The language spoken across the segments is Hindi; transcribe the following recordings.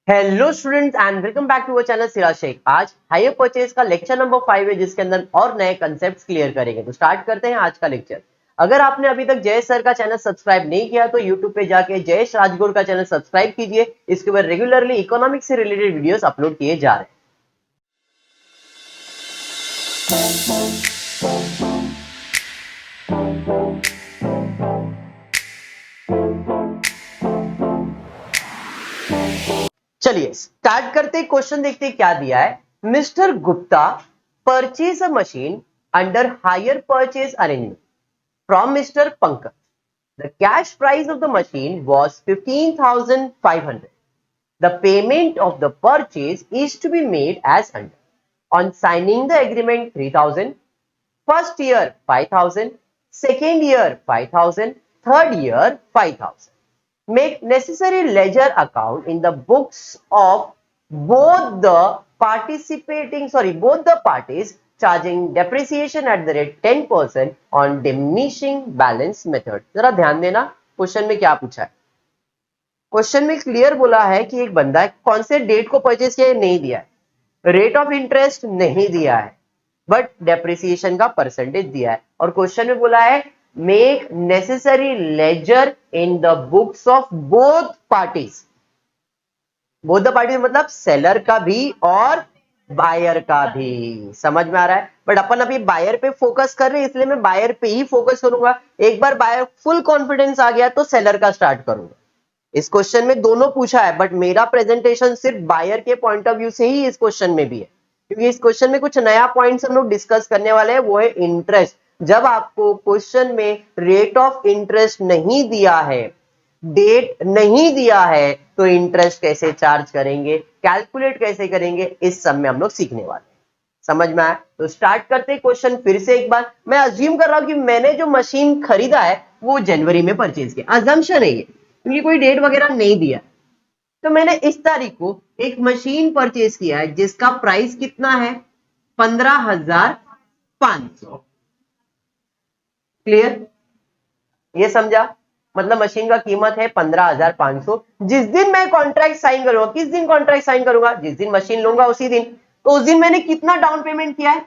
Hello students and welcome back to our channel Siraj Shaikh. आज हायर परचेज का लेक्चर नंबर 5 है, जिसके अंदर और नए कंसेप्ट्स क्लियर करेंगे। तो स्टार्ट करते हैं आज का लेक्चर। अगर आपने अभी तक जयेश सर का चैनल सब्सक्राइब नहीं किया तो यूट्यूब पे जाके जयेश राजगुरु का चैनल सब्सक्राइब कीजिए। इसके ऊपर रेगुलरली इकोनॉमिक्स से रिलेटेड वीडियोस अपलोड किए जा रहे हैं। चलिए स्टार्ट करते, क्वेश्चन देखते हैं क्या दिया है। Mister Gupta purchase a machine under hire purchase arrangement from mister Pankaj. The cash price of the machine was 15,500. The payment of the purchase is to be made as under. On signing the agreement 3,000, first year 5,000, second year 5,000, third year 5,000. Make necessary ledger account in the books of both the parties charging depreciation at the rate 10% on diminishing balance method. जरा ध्यान देना क्वेश्चन में क्या पूछा है। क्वेश्चन में क्लियर बोला है कि एक बंदा कौन से डेट को परचेज किया है, नहीं दिया है, रेट ऑफ इंटरेस्ट नहीं दिया है, बट डेप्रिसिएशन का परसेंटेज दिया है। और क्वेश्चन में बोला है make necessary laser in the books of both parties. Both the parties मतलब सेलर का भी और बायर का भी। समझ में आ रहा है? बट अपन अभी बायर पे फोकस कर रहे हैं, इसलिए मैं बायर पे ही फोकस करूंगा। एक बार बायर फुल कॉन्फिडेंस आ गया तो सेलर का स्टार्ट करूंगा। इस क्वेश्चन में दोनों पूछा है, बट मेरा प्रेजेंटेशन सिर्फ बायर के पॉइंट ऑफ व्यू से ही इस क्वेश्चन में भी है, क्योंकि इस क्वेश्चन में कुछ नया पॉइंट्स हम लोग डिस्कस करने वाले हैं, वो है इंटरेस्ट। जब आपको क्वेश्चन में रेट ऑफ इंटरेस्ट नहीं दिया है, डेट नहीं दिया है, तो इंटरेस्ट कैसे चार्ज करेंगे, कैलकुलेट कैसे करेंगे, इस सब में हम लोग सीखने वाले हैं। समझ में आया? तो स्टार्ट करते हैं क्वेश्चन फिर से एक बार। मैं अज्यूम कर रहा हूं कि मैंने जो मशीन खरीदा है वो जनवरी में परचेज किया, अजम्पशन है ये, क्योंकि कोई डेट वगैरह नहीं दिया। तो मैंने इस तारीख को एक मशीन परचेज किया है जिसका प्राइस कितना है, 15,500। क्लियर? ये समझा? मतलब मशीन का कीमत है 15,500। जिस दिन मैं कॉन्ट्रैक्ट साइन करूंगा, किस दिन कॉन्ट्रैक्ट साइन करूंगा, जिस दिन मशीन लूंगा उसी दिन। तो उस दिन मैंने कितना डाउन पेमेंट किया है,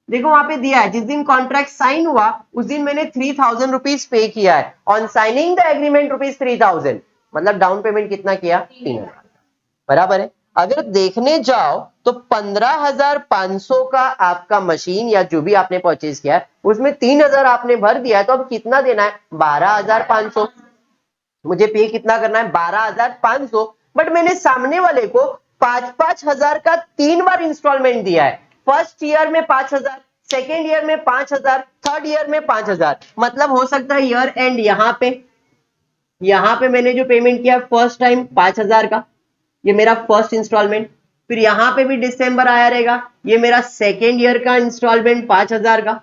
देखो वहां पे दिया है, जिस दिन कॉन्ट्रैक्ट साइन हुआ उस दिन मैंने 3,000 रुपीज पे किया है। On signing the agreement rupees 3,000, मतलब डाउन पेमेंट कितना किया, 3,000। बराबर है? अगर देखने जाओ तो 15,500 का आपका मशीन या जो भी आपने परचेज किया है उसमें 3,000 आपने भर दिया है, तो अब कितना देना है, 12,500। मुझे पे कितना करना है, 12,500। बट मैंने सामने वाले को 5-5 हजार का 3 बार इंस्टॉलमेंट दिया है। फर्स्ट ईयर में 5,000, सेकेंड ईयर में 5,000, थर्ड ईयर में 5,000। मतलब हो सकता है ईयर एंड यहां पे मैंने जो पेमेंट किया फर्स्ट टाइम 5,000 का, ये मेरा फर्स्ट इंस्टॉलमेंट। फिर यहां पे भी दिसंबर आया रहेगा, ये मेरा सेकेंड ईयर का इंस्टॉलमेंट 5,000 का।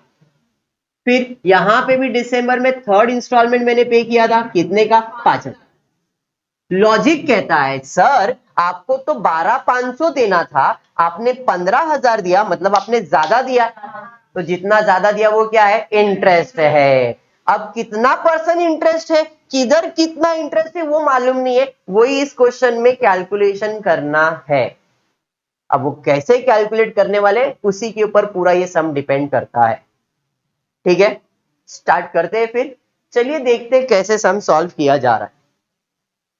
फिर यहां पे भी दिसंबर में थर्ड इंस्टॉलमेंट मैंने पे किया था, कितने का, 5,000। लॉजिक कहता है सर आपको तो 12,500 देना था, आपने 15,000 दिया, मतलब आपने ज्यादा दिया। तो जितना ज्यादा दिया वो क्या है, इंटरेस्ट है। अब कितना परसेंट इंटरेस्ट है, किधर कितना इंटरेस्ट है वो मालूम नहीं है, वही इस क्वेश्चन में कैलकुलेशन करना है। अब वो कैसे कैलकुलेट करने वाले, उसी के ऊपर पूरा ये सम डिपेंड करता है। ठीक है, स्टार्ट करते हैं फिर। चलिए देखते हैं कैसे सम सॉल्व किया जा रहा है।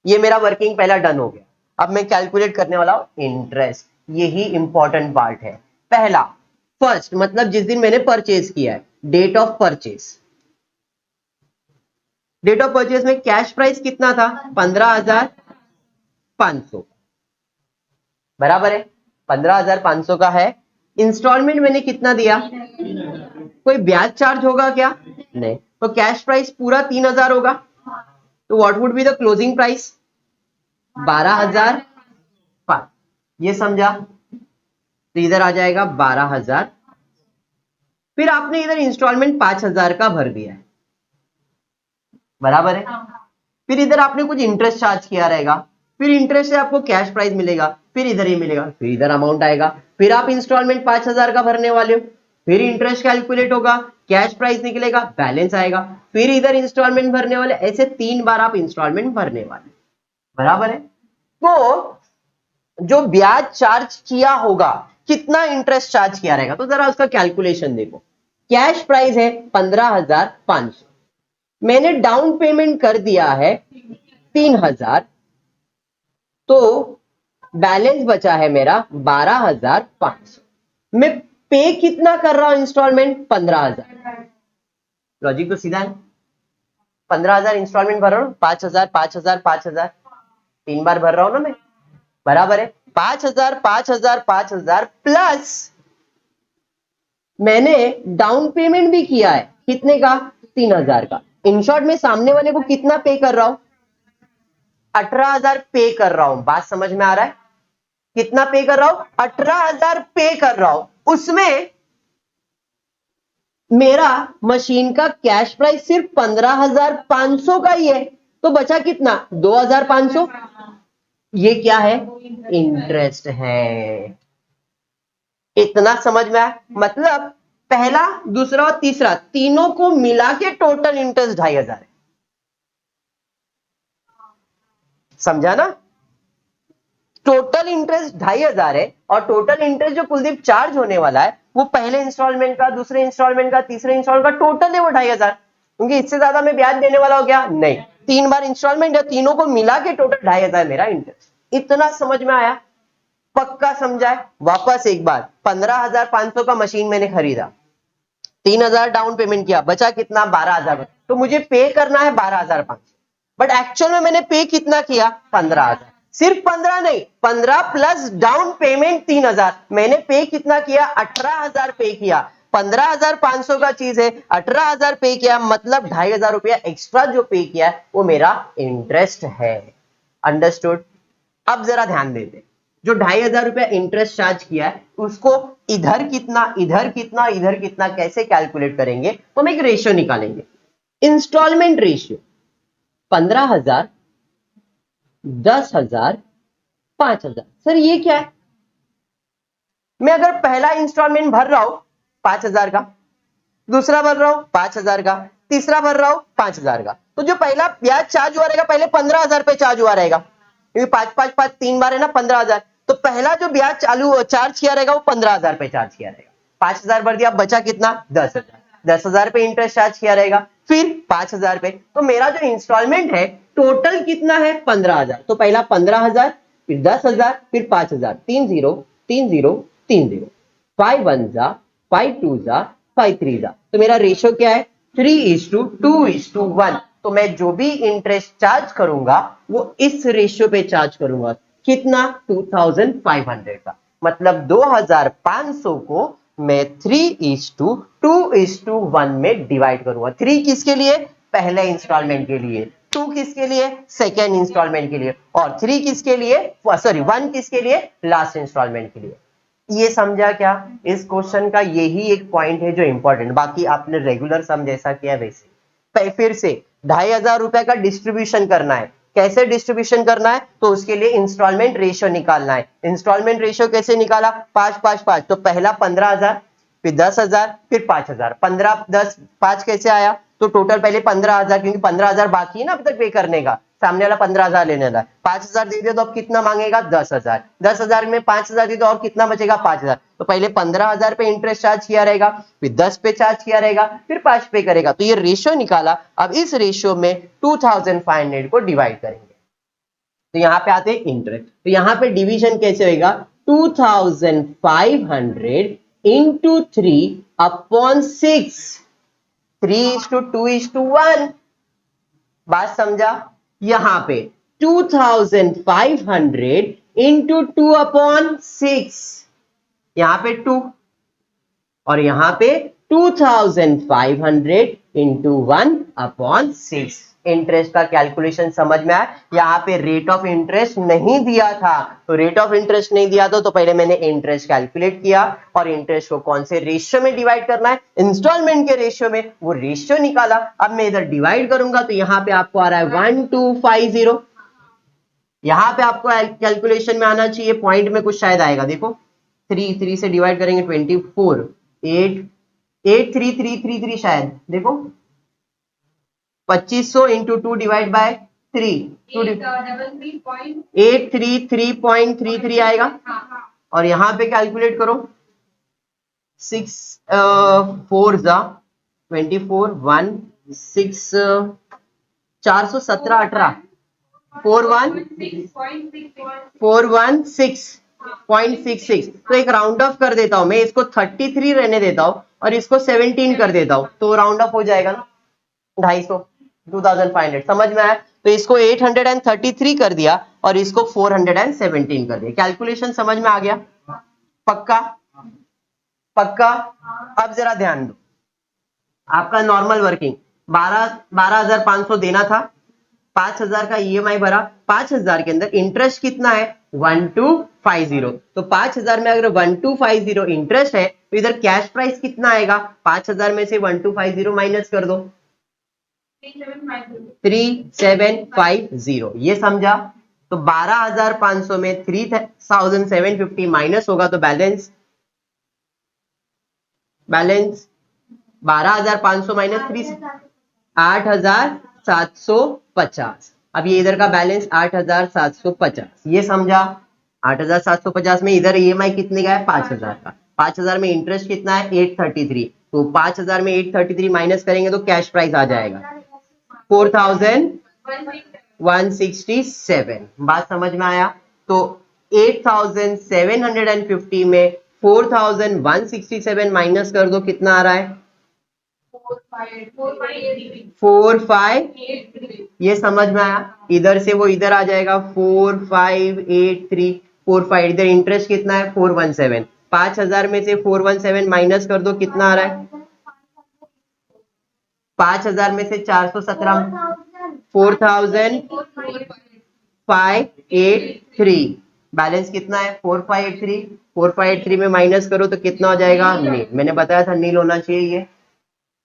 ये मेरा वर्किंग पहला डन हो गया। अब मैं कैलकुलेट करने वाला हूं इंटरेस्ट। यही इंपॉर्टेंट पार्ट है। पहला फर्स्ट मतलब जिस दिन मैंने परचेज किया है, date of purchase. Date of purchase में कैश प्राइस कितना था, 15,500। बराबर है, 15,500 का है। इंस्टॉलमेंट मैंने कितना दिया, कोई ब्याज चार्ज होगा क्या, नहीं। तो कैश प्राइस पूरा 3,000 होगा। तो what would be the closing price, 12,500। ये समझा? तो इधर आ जाएगा 12,000। फिर आपने इधर इंस्टॉलमेंट 5,000 का भर दिया है, बराबर है। फिर इधर आपने कुछ इंटरेस्ट चार्ज किया रहेगा, फिर इंटरेस्ट से आपको कैश प्राइस मिलेगा, फिर इधर ही मिलेगा, फिर इधर अमाउंट आएगा। फिर आप इंस्टॉलमेंट 5,000 का भरने वाले हो, फिर इंटरेस्ट कैलकुलेट होगा, कैश प्राइस निकलेगा, बैलेंस आएगा, फिर इधर इंस्टॉलमेंट भरने वाले। ऐसे 3 बार आप इंस्टॉलमेंट भरने वाले, बराबर है। तो जो ब्याज चार्ज किया होगा, कितना इंटरेस्ट चार्ज किया रहेगा, तो जरा उसका कैलकुलेशन देखो। कैश प्राइस है 15,500, मैंने डाउन पेमेंट कर दिया है 3,000, तो बैलेंस बचा है मेरा 12,500। मैं पे कितना कर रहा हूं इंस्टॉलमेंट? 15,000। लॉजिक तो सीधा है। 15,000 इंस्टॉलमेंट भर रहा हूं, 5,000 5,000 5,000, 3 बार भर रहा हूं ना मैं, बराबर है। 5,000 5,000 5,000 प्लस मैंने डाउन पेमेंट भी किया है, कितने का? 3,000 का। इन शॉर्ट में सामने वाले को कितना पे कर रहा हूं? 18,000 पे कर रहा हूं। बात समझ में आ रहा है? कितना पे कर रहा हूं? 18,000 पे कर रहा हूं। उसमें मेरा मशीन का कैश प्राइस सिर्फ 15,500 का ही है, तो बचा कितना? 2,500। ये क्या है? इंटरेस्ट है। इतना समझ में आया? मतलब पहला, दूसरा और तीसरा, तीनों को मिला के टोटल इंटरेस्ट 2,500 है। समझा ना? टोटल इंटरेस्ट 2,500 है, और टोटल इंटरेस्ट जो कुलदीप चार्ज होने वाला है वो पहले इंस्टॉलमेंट का, दूसरे इंस्टॉलमेंट का, तीसरे इंस्टॉलमेंट का टोटल है वो 2,500, क्योंकि इससे ज्यादा मैं ब्याज देने वाला हो गया नहीं। 3 बार इंस्टॉलमेंट है, तीनों को मिला के टोटल 2,500 मेरा इंटरेस्ट। इतना समझ में आया? पक्का समझा है? वापस एक बार, 15,500 का मशीन मैंने खरीदा, 3,000 डाउन पेमेंट किया, बचा कितना? 12,000। तो मुझे पे करना है 12,500, बट एक्चुअल में मैंने पे कितना किया? 15,000। सिर्फ 15 नहीं, 15 प्लस डाउन पेमेंट 3,000, मैंने पे कितना किया? 18,000 पे किया। 15,500 का चीज है, 18,000 पे किया, मतलब 2,500 रुपया एक्स्ट्रा जो पे किया है वो मेरा इंटरेस्ट है। अंडरस्टूड? अब जरा ध्यान देते, जो 2,500 रुपया इंटरेस्ट चार्ज किया है उसको इधर कितना, इधर कितना, इधर कितना कैसे कैलकुलेट करेंगे? तो हम एक रेशियो निकालेंगे, इंस्टॉलमेंट रेशियो। 15,000, 10,000, 5,000। सर ये क्या है? मैं अगर पहला इंस्टॉलमेंट भर रहा हूं 5,000 का, दूसरा भर रहा हूं 5,000 का, तीसरा भर रहा हूं 5,000 का, तो जो पहला ब्याज चार्ज हुआ रहेगा पहले 15,000 पे चार्ज हुआ रहेगा, क्योंकि 5 5 5 3 बार है ना 15,000। तो पहला जो ब्याज चालू चार्ज किया रहेगा वो 15,000 पे चार्ज किया रहेगा। 5,000 भर दिया, बचा कितना? 10,000। 10,000 पे इंटरेस्ट चार्ज किया रहेगा, फिर 5,000 पे। तो मेरा जो इंस्टॉलमेंट है टोटल कितना है? 15,000। तो पहला 15,000, फिर 10,000, फिर 5,000, 3 0 3 0 3 0, 5 1 जा, 5 2 जा, 5 3 जा। तो मेरा रेशियो क्या है? 3:2:1। तो मैं जो भी इंटरेस्ट चार्ज करूंगा वो इस रेशियो पे चार्ज करूंगा। कितना? 2,500 का। मतलब 2,500 को मैं 3:2:1 में डिवाइड करूंगा। 3 किसके लिए? पहले इंस्टॉलमेंट के लिए, 2 किसके लिए? सेकेंड इंस्टॉलमेंट के लिए, और 3 किसके लिए? सॉरी 1 किसके लिए? लास्ट इंस्टॉलमेंट के लिए। ये समझा क्या? इस क्वेश्चन का यही एक पॉइंट है जो इंपॉर्टेंट, बाकी आपने रेगुलर सम जैसा किया वैसे। फिर से 2,500 रुपए का डिस्ट्रीब्यूशन करना है। कैसे डिस्ट्रीब्यूशन करना है? तो उसके लिए इंस्टॉलमेंट रेशियो निकालना है। इंस्टॉलमेंट रेशियो कैसे निकाला? 5 5 5। तो पहला 15,000, फिर 10,000, फिर 5,000। 15 10 5 कैसे आया? तो टोटल पहले 15,000, क्योंकि 15,000 बाकी है ना अभी तक पे करने का, सामने वाला 15,000 लेने वाला है। 5,000 दे दिया तो अब कितना मांगेगा? 10,000। 10,000 में 5,000 दे दो, और कितना बचेगा? 5,000। तो पहले 15,000 पे इंटरेस्ट चार्ज किया रहेगा, फिर 10 पे चार्ज किया रहेगा, फिर 5 पे करेगा। तो ये रेशियो निकाला। अब इस रेशियो में 2,500 को डिवाइड करेंगे, तो यहां पे आते हैं इंटरेस्ट। तो यहां पे डिवीजन कैसे होगा? 2,500 इंटू 3/6। 3:2:1। बात समझा? यहां पे 2,500 इंटू 2/6, यहां पे 2, और यहां पे 2,500 इंटू 1/6। इंटरेस्ट का कैलकुलेशन समझ में आया? यहां पे रेट ऑफ इंटरेस्ट नहीं दिया था, तो रेट ऑफ इंटरेस्ट नहीं दिया था तो पहले मैंने इंटरेस्ट कैलकुलेट किया, और इंटरेस्ट को कौन से रेशियो में डिवाइड करना है? इंस्टॉलमेंट के रेशियो में। वो रेशियो निकाला। अब मैं इधर डिवाइड करूंगा तो यहां पे आपको आ रहा है 1,250। यहां पे आपको कैलकुलेशन में आना चाहिए, पॉइंट में कुछ शायद आएगा। देखो 3 से डिवाइड करेंगे 24, 8 83333 शायद। देखो 2500 इंटू 2 डिवाइड बाय 833.33 आएगा। और यहाँ पे कैलकुलेट करो, 6 4 जा 24 1 6 417 18 416.66। तो एक राउंड ऑफ कर देता हूं मैं, इसको 33 रहने देता हूं और इसको 17 कर देता हूं, तो राउंड ऑफ हो जाएगा ना 250, 2500। समझ में आया? तो इसको 833 कर दिया और इसको 417 कर दिया। कैलकुलेशन समझ में आ गया? पक्का? पक्का? अब जरा ध्यान दो, आपका नॉर्मल वर्किंग 12,500 देना था, 5,000 का ईएमआई भरा, 5,000 के अंदर इंटरेस्ट कितना है 1250। तो 5,000 में अगर 1250 इंटरेस्ट है तो इधर कैश प्राइस कितना आएगा? 5,000 में से 1250 माइनस कर दो, 3750। ये समझा? तो 12,500 में 3,750 माइनस होगा तो बैलेंस 12,500 माइनस 3 8,750। अब ये इधर का बैलेंस 8,750, ये समझा? 8,750 में इधर ईएमआई कितने का है 5,000 का, 5,000 में इंटरेस्ट कितना है 833। तो 5,000 में 833 माइनस करेंगे तो कैश प्राइस आ जाएगा 4,167। बात समझ में आया? तो 8,750 में 4,167 माइनस कर दो, कितना आ रहा है 4583। ये समझ में आया? इधर से वो इधर आ जाएगा 4583। 45 इधर इंटरेस्ट कितना है 417, 5,000 में से 417 माइनस कर दो, कितना आ रहा है 5,000 में से 417 4583। बैलेंस कितना है 4583। 4583 में माइनस करो तो कितना हो जाएगा नील। मैंने बताया था नील होना चाहिए। ये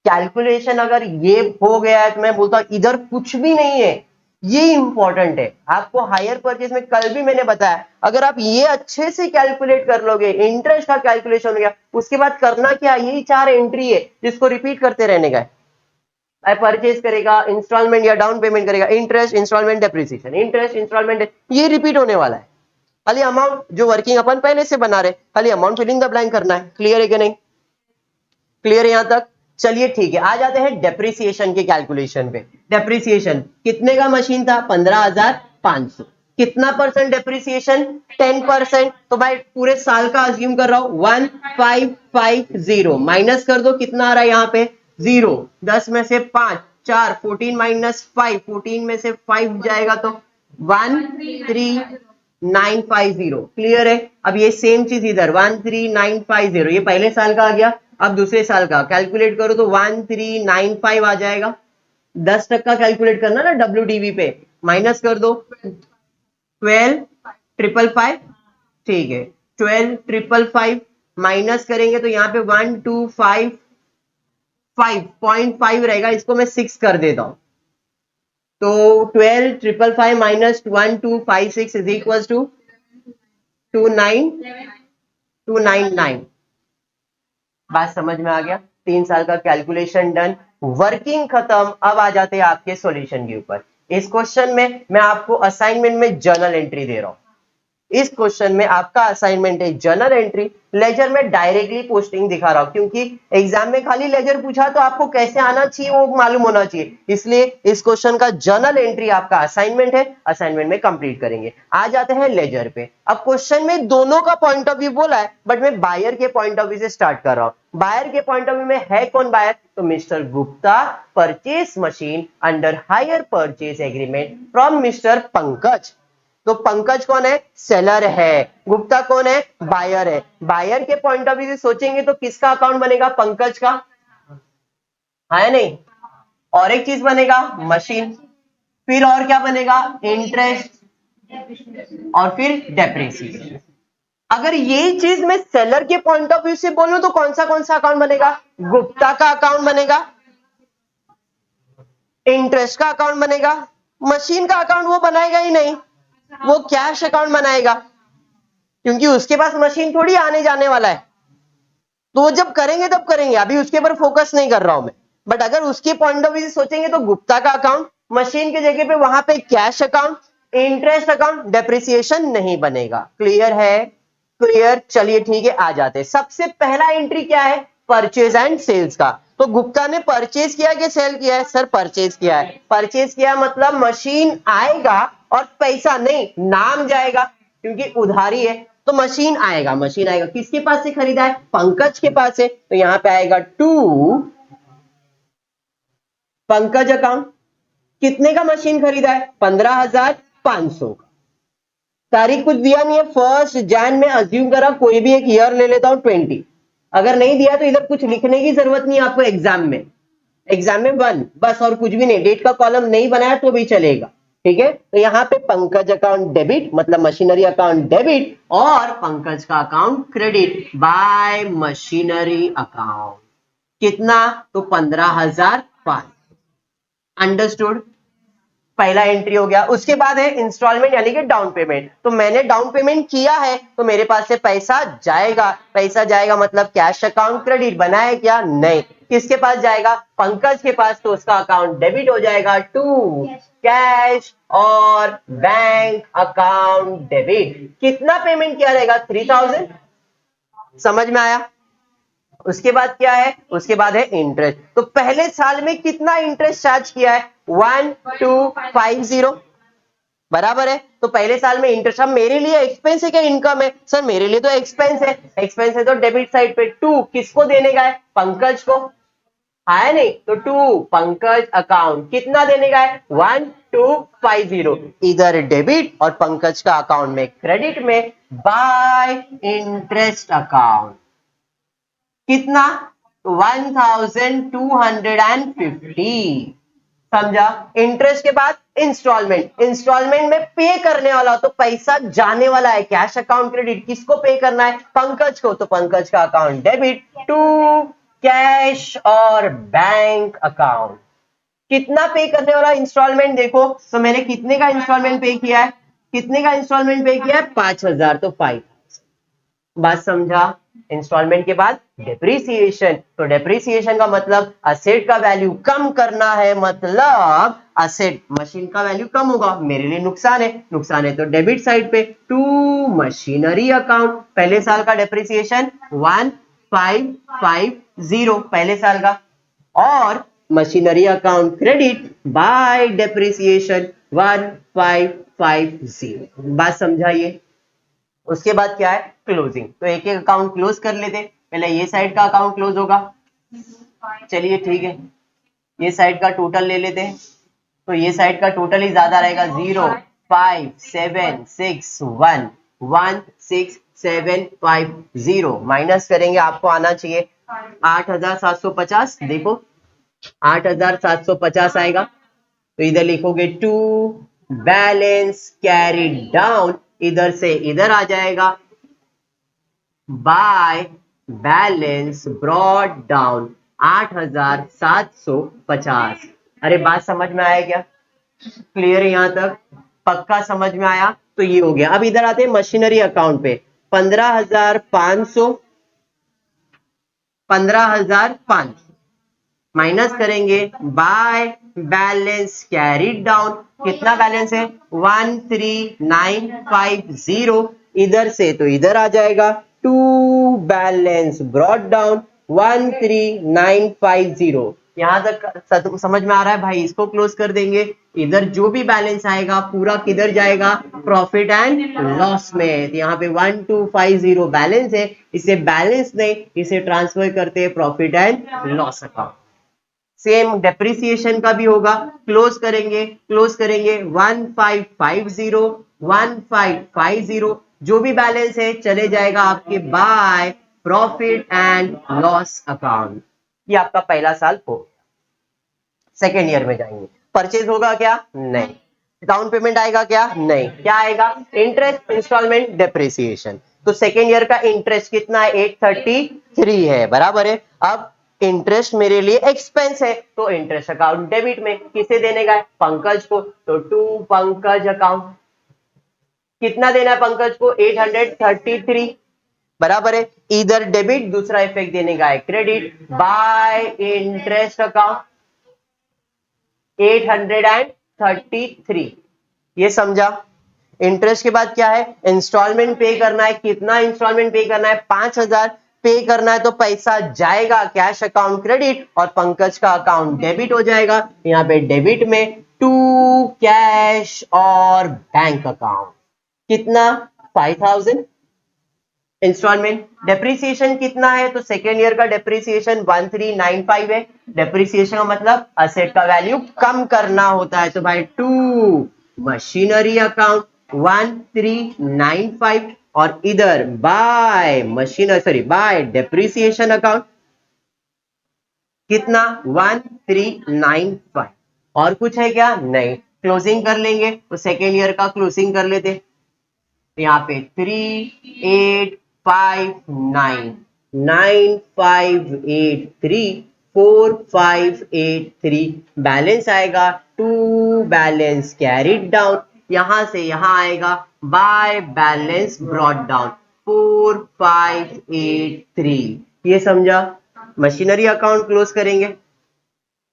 कैलकुलेशन अगर ये हो गया है तो मैं बोलता हूं इधर कुछ भी नहीं है, ये इंपॉर्टेंट है। आपको हायर परचेज में कल भी मैंने बताया, अगर आप ये अच्छे से कैलकुलेट कर लोगे, इंटरेस्ट का कैलकुलेशन हो गया, उसके बाद करना क्या, यही 4 एंट्री है जिसको रिपीट करते रहने का। परचेज करेगा, इंस्टॉलमेंट या डाउन पेमेंट करेगा, interest, instalment, depreciation, interest, instalment, ये रिपीट होने वाला है। खाली अमाउंट जो वर्किंग अपन पहले से बना रहे, खाली अमाउंट फिलिंग द ब्लैंक करना है। क्लियर है कि नहीं? क्लियर है यहां तक? चलिए ठीक है, आ जाते हैं डेप्रिसिएशन के कैलकुलेशन पे। डेप्रिसिएशन कितने का मशीन था 15,500, कितना परसेंट डेप्रिसिएशन 10%। तो भाई पूरे साल का अज्यूम कर रहा हूं 1550 माइनस कर दो, कितना आ रहा है यहाँ पे 0। 10 में से 5 4 14 माइनस 5, 14 में से 5 जाएगा तो 13950। क्लियर है? अब ये सेम चीज इधर 13950, ये पहले साल का आ गया। अब दूसरे साल का कैलकुलेट करो तो 1395 आ जाएगा। 10% कैलकुलेट करना ना WDV पे, माइनस कर दो 12,555। ठीक है, 12,555 माइनस करेंगे तो यहाँ पे 1255.5 रहेगा, इसको मैं 6 कर देता हूं। तो 12,555 माइनस 1256 इज इक्वल टू 299। बात समझ में आ गया? 3 साल का कैलकुलेशन डन, वर्किंग खत्म। अब आ जाते हैं आपके सॉल्यूशन के ऊपर। इस क्वेश्चन में मैं आपको असाइनमेंट में जर्नल एंट्री दे रहा हूं। इस क्वेश्चन में आपका असाइनमेंट है जर्नल एंट्री। लेजर में डायरेक्टली पोस्टिंग दिखा रहा हूं क्योंकि एग्जाम में खाली लेजर पूछा तो आपको कैसे आना चाहिए वो मालूम होना चाहिए, इसलिए इस क्वेश्चन का जर्नल एंट्री आपका असाइनमेंट है, असाइनमेंट में कंप्लीट करेंगे। आ जाते हैं लेजर पे। अब क्वेश्चन में दोनों का पॉइंट ऑफ व्यू बोला है, बट मैं बायर के पॉइंट ऑफ व्यू से स्टार्ट कर रहा हूं। बायर के पॉइंट ऑफ व्यू में है कौन बायर? तो mister Gupta purchase machine under hire purchase agreement from mister Pankaj. तो पंकज कौन है? सेलर है। गुप्ता कौन है? बायर है। बायर के पॉइंट ऑफ व्यू से सोचेंगे तो किसका अकाउंट बनेगा? पंकज का, है नहीं? और एक चीज बनेगा मशीन, फिर और क्या बनेगा? इंटरेस्ट, और फिर डेप्रिसिएशन। अगर यही चीज मैं सेलर के पॉइंट ऑफ व्यू से बोलूं तो कौन सा अकाउंट बनेगा? गुप्ता का अकाउंट बनेगा, इंटरेस्ट का अकाउंट बनेगा, मशीन का अकाउंट वो बनाएगा ही नहीं, वो कैश अकाउंट बनाएगा क्योंकि उसके पास मशीन थोड़ी आने जाने वाला है। तो वो जब करेंगे तब करेंगे, अभी उसके ऊपर फोकस नहीं कर रहा हूं मैं। बट अगर उसके पॉइंट ऑफ व्यू से सोचेंगे तो गुप्ता का अकाउंट, मशीन की जगह पे वहां पे cash account, interest account, depreciation नहीं बनेगा। क्लियर है? क्लियर। चलिए ठीक है, आ जाते हैं। सबसे पहला एंट्री क्या है? परचेज एंड सेल्स का। तो गुप्ता ने परचेज किया कि सेल किया है? सर परचेज किया है। परचेज किया मतलब मशीन आएगा और पैसा नहीं, नाम जाएगा, क्योंकि उधारी है तो मशीन आएगा। मशीन आएगा, किसके पास से खरीदा है? पंकज के पास से, तो यहां पे आएगा टू पंकज अकाउंट। कितने का मशीन खरीदा है? 15,500 का। तारीख कुछ दिया नहीं है, 1 जन में अज्यूम करा, कोई भी एक ईयर ले लेता हूं 20। अगर नहीं दिया तो इधर कुछ लिखने की जरूरत नहीं है आपको एग्जाम में। एग्जाम में 1 बस, और कुछ भी नहीं। डेट का कॉलम नहीं बनाया तो भी चलेगा। ठीक है, तो यहां पे पंकज अकाउंट डेबिट मतलब मशीनरी अकाउंट डेबिट, और पंकज का account credit bye machinery account. कितना? तो 15,500। अंडरस्टूड? पहला एंट्री हो गया। उसके बाद है इंस्टॉलमेंट यानी कि डाउन पेमेंट। तो मैंने डाउन पेमेंट किया है तो मेरे पास से पैसा जाएगा। पैसा जाएगा मतलब कैश अकाउंट क्रेडिट बना है क्या? नहीं। किसके पास जाएगा? पंकज के पास, तो उसका अकाउंट डेबिट हो जाएगा टू कैश और बैंक अकाउंट डेबिट। कितना पेमेंट किया रहेगा? 3,000। समझ में आया? उसके बाद क्या है? उसके बाद है इंटरेस्ट। तो पहले साल में कितना इंटरेस्ट चार्ज किया है? 1250 बराबर है। तो पहले साल में इंटरेस्ट, अब मेरे लिए एक्सपेंस है क्या इनकम है? सर मेरे लिए तो एक्सपेंस है। एक्सपेंस है तो डेबिट साइड पे टू किसको देने का है? पंकज को। है नहीं? तो टू पंकज अकाउंट कितना देने का है? 1250 इधर डेबिट और पंकज का अकाउंट में क्रेडिट में बाय इंटरेस्ट अकाउंट। कितना? 1250। समझा? इंटरेस्ट के बाद इंस्टॉलमेंट। इंस्टॉलमेंट में पे करने वाला तो पैसा जाने वाला है कैश अकाउंट क्रेडिट। किसको पे करना है? पंकज को, तो पंकज का अकाउंट डेबिट टू कैश और बैंक अकाउंट। कितना पे करने वाला इंस्टॉलमेंट? देखो तो मैंने कितने का इंस्टॉलमेंट पे किया है? कितने का इंस्टॉलमेंट पे किया है? 5,000, तो 5। बात समझा? इंस्टॉलमेंट के बाद डेप्रिसिएशन। तो डेप्रिसिएशन का मतलब असेट का वैल्यू कम करना है, मतलब असेट मशीन का वैल्यू कम होगा, मेरे लिए नुकसान है। नुकसान है तो डेबिट साइड पे टू मशीनरी अकाउंट। पहले साल का डेप्रिसिएशन 1550 पहले साल का, और machinery account credit bye depreciation 1550। बात समझाइए? उसके बाद क्या है? क्लोजिंग। तो एक एक अकाउंट क्लोज कर लेते। पहले ये साइड का अकाउंट क्लोज होगा। चलिए ठीक है, ये साइड का टोटल ले लेते हैं। तो ये साइड का टोटल ही ज्यादा रहेगा, 0576116,750 माइनस करेंगे, आपको आना चाहिए 8,750। देखो 8,750 आएगा। तो इधर लिखोगे टू बैलेंस कैरी डाउन, इधर से इधर आ जाएगा बाय बैलेंस ब्रॉड डाउन 8,750। अरे बात समझ में आया क्या? क्लियर है यहां तक? पक्का समझ में आया? तो ये हो गया। अब इधर आते हैं मशीनरी अकाउंट पे। 15,500 15,500 माइनस करेंगे बाय बैलेंस कैरीड डाउन। कितना बैलेंस है? 13,950। इधर से तो इधर आ जाएगा टू बैलेंस ब्रॉड डाउन 13,950। यहां तक समझ में आ रहा है भाई? इसको क्लोज कर देंगे। इधर जो भी बैलेंस आएगा पूरा किधर जाएगा? प्रॉफिट एंड लॉस में। यहाँ पे 1250 बैलेंस है, इसे बैलेंस नहीं, इसे ट्रांसफर करते हैं profit and loss account. Same depreciation का भी होगा। क्लोज करेंगे 1550 जो भी बैलेंस है चले जाएगा आपके by profit and loss account. ये आपका पहला साल हो गया। सेकेंड ईयर में जाएंगे, परचेज होगा क्या? नहीं। डाउन पेमेंट आएगा क्या? नहीं। क्या आएगा? Interest, instalment, depreciation. तो सेकेंड ईयर का इंटरेस्ट कितना है? 833 है, बराबर है। अब इंटरेस्ट मेरे लिए एक्सपेंस है, तो इंटरेस्ट अकाउंट डेबिट में किसे देने का है? पंकज को, तो टू पंकज अकाउंट। कितना देना है पंकज को? 833 बराबर है। इधर डेबिट, दूसरा इफेक्ट देने का है क्रेडिट बाय इंटरेस्ट अकाउंट 833 833। ये समझा? इंटरेस्ट के बाद क्या है? इंस्टॉलमेंट पे करना है। कितना इंस्टॉलमेंट पे करना है? 5000 पे करना है। तो पैसा जाएगा कैश अकाउंट क्रेडिट और पंकज का अकाउंट डेबिट हो जाएगा। यहाँ पे डेबिट में टू कैश और बैंक अकाउंट। कितना? 5000 इंस्टॉलमेंट। डेप्रिसिएशन कितना है? तो सेकेंड ईयर का डेप्रिसिएशन 1395 है। डेप्रिसिएशन का मतलब असेट का वैल्यू कम करना होता है। तो भाई टू मशीनरी अकाउंट 1395 और इधर बाय बाय डेप्रिसिएशन अकाउंट कितना? 1395। और कुछ है क्या? नहीं। क्लोजिंग कर लेंगे तो सेकेंड ईयर का क्लोजिंग कर लेते। यहाँ पे 3859 9583 4583 बैलेंस आएगा। टू बैलेंस कैरिड डाउन, यहां से यहां आएगा बाय बैलेंस ब्रॉट डाउन 4583। ये समझा? मशीनरी अकाउंट क्लोज करेंगे।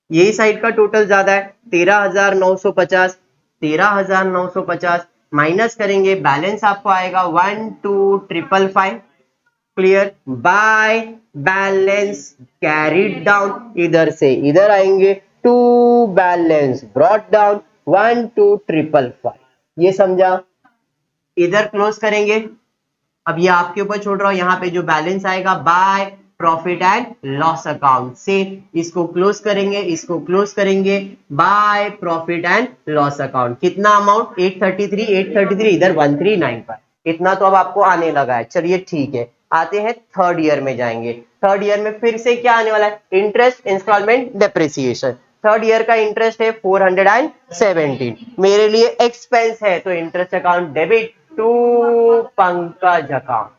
यही साइड का टोटल ज्यादा है 13950। 13950 माइनस करेंगे, बैलेंस आपको आएगा 12555। Clear? By balance carried down, इधर से इधर आएंगे टू बैलेंस ब्रॉट डाउन 12555। ये समझा? इधर क्लोज करेंगे। अब ये आपके ऊपर छोड़ रहा हूं। यहाँ पे जो बैलेंस आएगा by profit and loss account से इसको क्लोज करेंगे, इसको क्लोज करेंगे by profit and loss account. कितना अमाउंट? 833 इधर 1395। इतना तो अब आपको आने लगा है। चलिए ठीक है, आते हैं थर्ड ईयर में जाएंगे। थर्ड ईयर में फिर से क्या आने वाला है? Interest, instalment, depreciation. Third year का इंटरेस्ट है 417। मेरे लिए एक्सपेंस है तो interest account debit to Pankaj account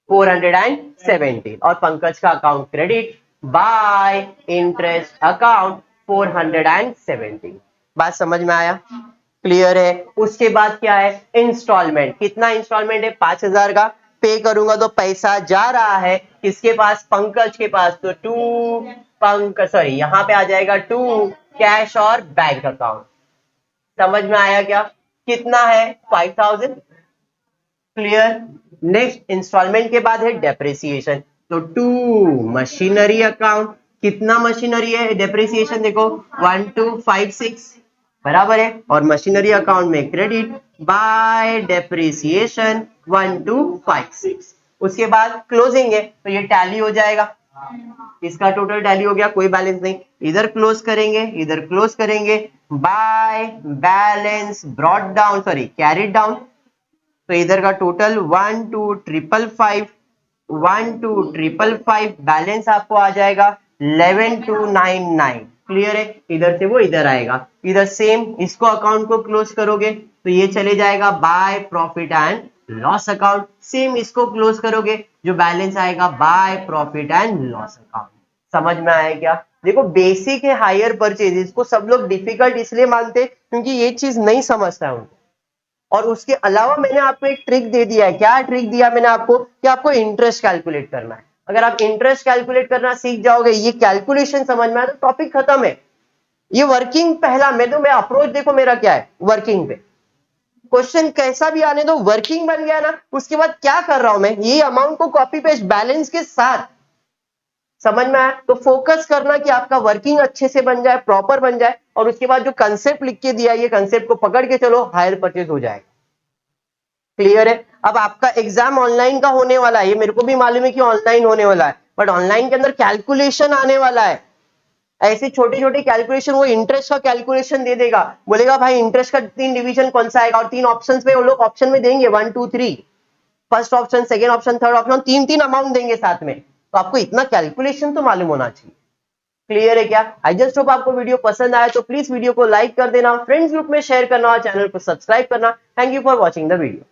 417 और पंकज का account credit by interest account 417। बात समझ में आया? क्लियर है? उसके बाद क्या है? इंस्टॉलमेंट। कितना इंस्टॉलमेंट है? 5000 का। पे करूंगा तो पैसा जा रहा है किसके पास? पंकज के पास। तो टू पंकज, सॉरी यहां पे आ जाएगा टू कैश और बैंक अकाउंट। समझ में आया क्या? कितना है? 5000। क्लियर? नेक्स्ट इंस्टॉलमेंट के बाद है डेप्रिसिएशन। तो टू मशीनरी अकाउंट। कितना मशीनरी है? डेप्रिसिएशन देखो 1256 बराबर है और मशीनरी अकाउंट में क्रेडिट बाय डेप्रिसिएशन 1256। उसके बाद क्लोजिंग है तो ये टैली हो जाएगा। इसका टोटल टैली हो गया, कोई बैलेंस नहीं। इधर क्लोज करेंगे, इधर क्लोज करेंगे by balance brought down, sorry carried down. तो इधर का टोटल 12555 बैलेंस आपको आ जाएगा 11299। क्लियर है? इधर से वो इधर आएगा। इधर सेम इसको अकाउंट को क्लोज करोगे तो ये चले जाएगा by profit and loss account. Same इसको क्लोज करोगे जो बैलेंस आएगा by profit and loss account. समझ में आया क्या? देखो बेसिक है हायर परचेज, इसको सब लोग डिफिकल्ट इसलिए मानते क्योंकि ये चीज नहीं समझता है उनको। और उसके अलावा मैंने आपको एक ट्रिक दे दिया है। क्या ट्रिक दिया मैंने आपको? कि आपको इंटरेस्ट कैलकुलेट करना है। अगर आप इंटरेस्ट कैलकुलेट करना सीख जाओगे, ये कैलकुलेशन समझ में आए तो टॉपिक खत्म है। ये वर्किंग पहला मैं अप्रोच देखो मेरा क्या है, वर्किंग पे। क्वेश्चन कैसा भी आने दो, वर्किंग बन गया ना, उसके बाद क्या कर रहा हूं मैं? ये अमाउंट को कॉपी पेस्ट बैलेंस के साथ। समझ में आया? तो फोकस करना कि आपका वर्किंग अच्छे से बन जाए, प्रॉपर बन जाए और उसके बाद जो कंसेप्ट लिख के दिया ये कंसेप्ट को पकड़ के चलो, हायर परचेज हो जाएगा। क्लियर है? अब आपका एग्जाम ऑनलाइन का होने वाला है, ये मेरे को भी मालूम है कि ऑनलाइन होने वाला है, बट ऑनलाइन के अंदर कैलकुलेशन आने वाला है। ऐसे छोटे छोटे कैलकुलेशन, वो इंटरेस्ट का कैलकुलेशन दे देगा, बोलेगा भाई इंटरेस्ट का 3 डिवीजन कौन सा आएगा और 3 ऑप्शन पे वो लोग ऑप्शन में देंगे 1 2 3, first option, second option, third option, 3 amount देंगे साथ में। तो आपको इतना कैलकुलेशन तो मालूम होना चाहिए। क्लियर है क्या? आई जस्ट होप आपको वीडियो पसंद आया तो प्लीज वीडियो को लाइक कर देना, फ्रेंड्स ग्रुप में शेयर करना और चैनल को सब्सक्राइब करना। Thank you for watching the video.